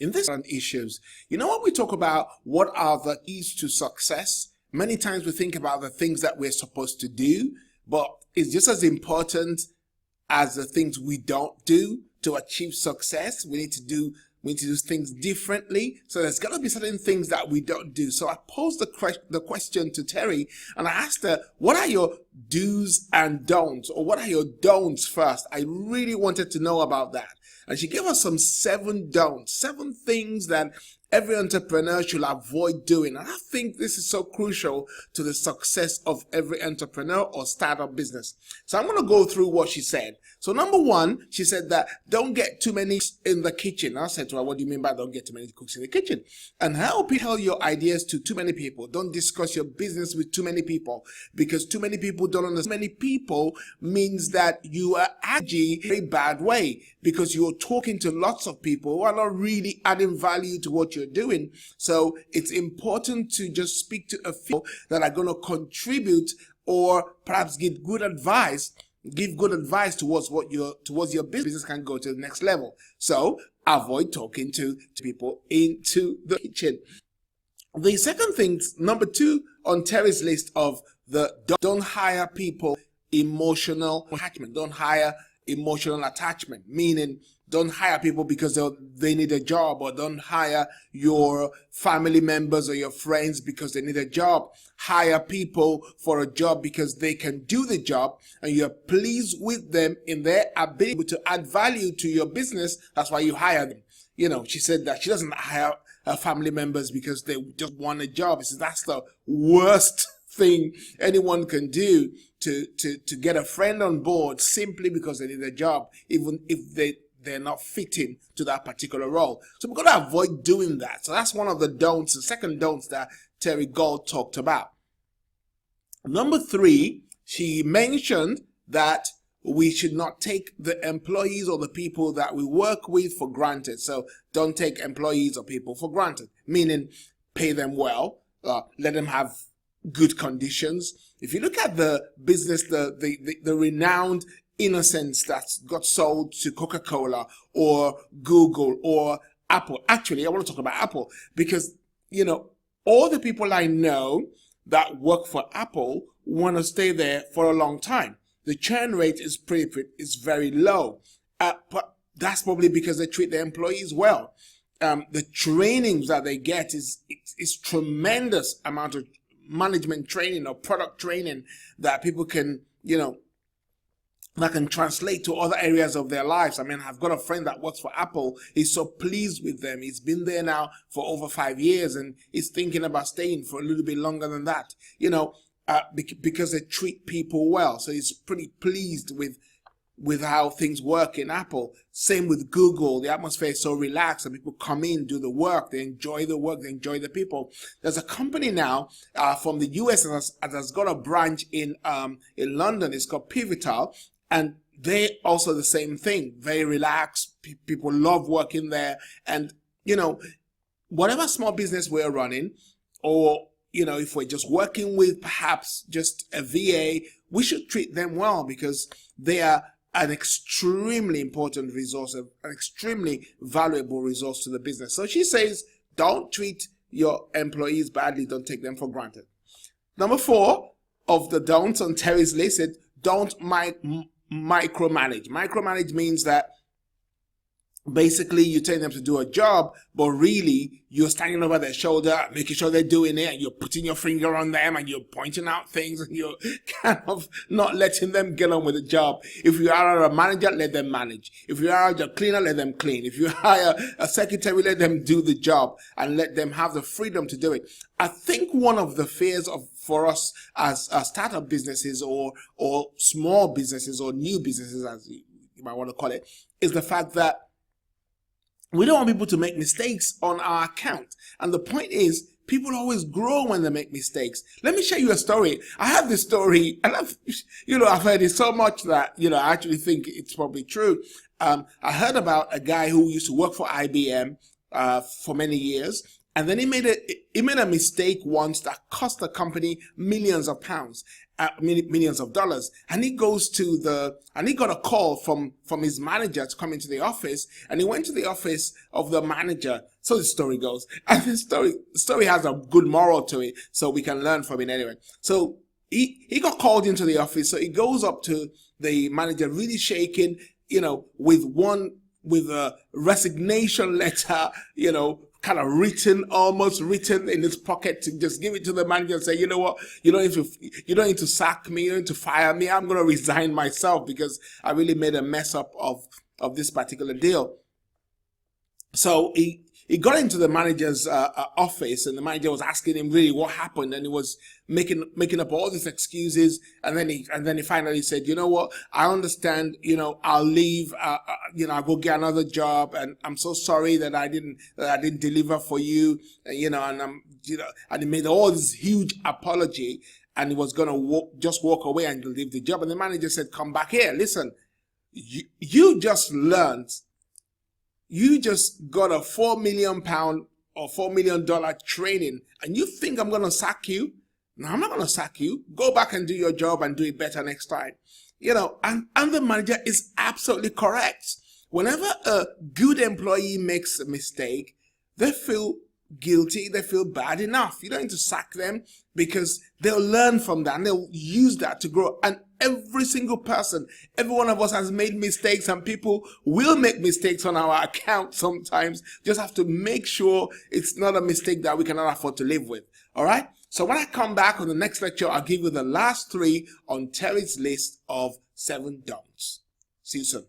In this on issues, when we talk about what are the keys to success, many times we think about the things that we're supposed to do, but it's just as important as the things we don't do to achieve success. We need to do things differently. So there's got to be certain things that we don't do. So I posed the question to Terry, and I asked her, what are your do's and don'ts, or what are your don'ts first? I really wanted to know about that. And she gave us some 7 don'ts, 7 things that every entrepreneur should avoid doing. And I think this is so crucial to the success of every entrepreneur or startup business. So I'm going to go through what she said. So number 1, she said that don't get too many in the kitchen. I said to her, what do you mean by don't get too many cooks in the kitchen? And help you tell your ideas to too many people. Don't discuss your business with too many people, because too many people don't understand. Many people means that you are actually in a very bad way, because you're talking to lots of people who are not really adding value to what you're doing. So it's important to just speak to a few that are going to contribute, or perhaps give good advice towards your business can go to the next level. So avoid talking to people into the kitchen. The second thing, number 2 on Terry's list of the don't hire people emotional attachment. Don't hire emotional attachment, meaning don't hire people because they need a job, or don't hire your family members or your friends because they need a job. Hire people for a job because they can do the job and you're pleased with them in their ability to add value to your business. That's why you hire them. She said that she doesn't hire her family members because they just want a job. She said that's the worst thing anyone can do, to get a friend on board simply because they need a job, even if they're not fitting to that particular role. So we're going to avoid doing that. So that's one of the don'ts, the second don'ts that Terry Gold talked about. Number 3, she mentioned that we should not take the employees or the people that we work with for granted. So don't take employees or people for granted, meaning pay them well, let them have good conditions. If you look at the business, the renowned Innocence that got sold to Coca-Cola or Google or Apple. Actually, I want to talk about Apple because, all the people I know that work for Apple want to stay there for a long time. The churn rate is is very low, but that's probably because they treat their employees well. The trainings that they get is tremendous amount of management training or product training that people can, that can translate to other areas of their lives. I mean, I've got a friend that works for Apple. He's so pleased with them. He's been there now for over 5 years and he's thinking about staying for a little bit longer than that, because they treat people well. So he's pretty pleased with how things work in Apple. Same with Google. The atmosphere is so relaxed and people come in, do the work. They enjoy the work. They enjoy the people. There's a company now from the US that has got a branch in London. It's called Pivotal. And they also the same thing, very relaxed. People love working there. And, whatever small business we're running, or, if we're just working with perhaps just a VA, we should treat them well because they are an extremely important resource, an extremely valuable resource to the business. So she says, don't treat your employees badly. Don't take them for granted. Number 4 of the don'ts on Terry's list is don't micromanage. Micromanage means that basically you tell them to do a job, but really you're standing over their shoulder, making sure they're doing it, and you're putting your finger on them and you're pointing out things and you're kind of not letting them get on with the job. If you are a manager, let them manage. If you are a cleaner, let them clean. If you hire a secretary, let them do the job and let them have the freedom to do it. I think one of the fears for us as startup businesses or small businesses or new businesses, as you might want to call it, is the fact that we don't want people to make mistakes on our account. And the point is, people always grow when they make mistakes. Let me share you a story. I have this story, and I've heard it so much that, I actually think it's probably true. I heard about a guy who used to work for IBM for many years, And then he made a mistake once that cost the company millions of pounds, millions of dollars. And he got a call from his manager to come into the office. And he went to the office of the manager. So the story goes, and the story has a good moral to it, so we can learn from it anyway. So he got called into the office. So he goes up to the manager, really shaking, with a resignation letter, kind of almost written in his pocket, to just give it to the manager and say, you know what, you don't need to sack me, you don't need to fire me. I'm going to resign myself because I really made a mess up of this particular deal. So he got into the manager's office, and the manager was asking him really what happened, and he was making up all these excuses, and then he finally said, you know what, I understand, I'll leave, I'll go get another job, and I'm so sorry that I didn't deliver for you, and and he made all this huge apology, and he was gonna walk away and leave the job, and the manager said, come back here, listen, you just learned. You just got a £4 million or $4 million training, and you think I'm going to sack you? No, I'm not going to sack you. Go back and do your job and do it better next time. And the manager is absolutely correct. Whenever a good employee makes a mistake, they feel guilty, they feel bad enough. You don't need to sack them, because they'll learn from that and they'll use that to grow. And every single person, every one of us has made mistakes, and people will make mistakes on our account sometimes. Just have to make sure it's not a mistake that we cannot afford to live with. All right. So when I come back on the next lecture, I'll give you the last 3 on Terry's list of 7 don'ts. See you soon.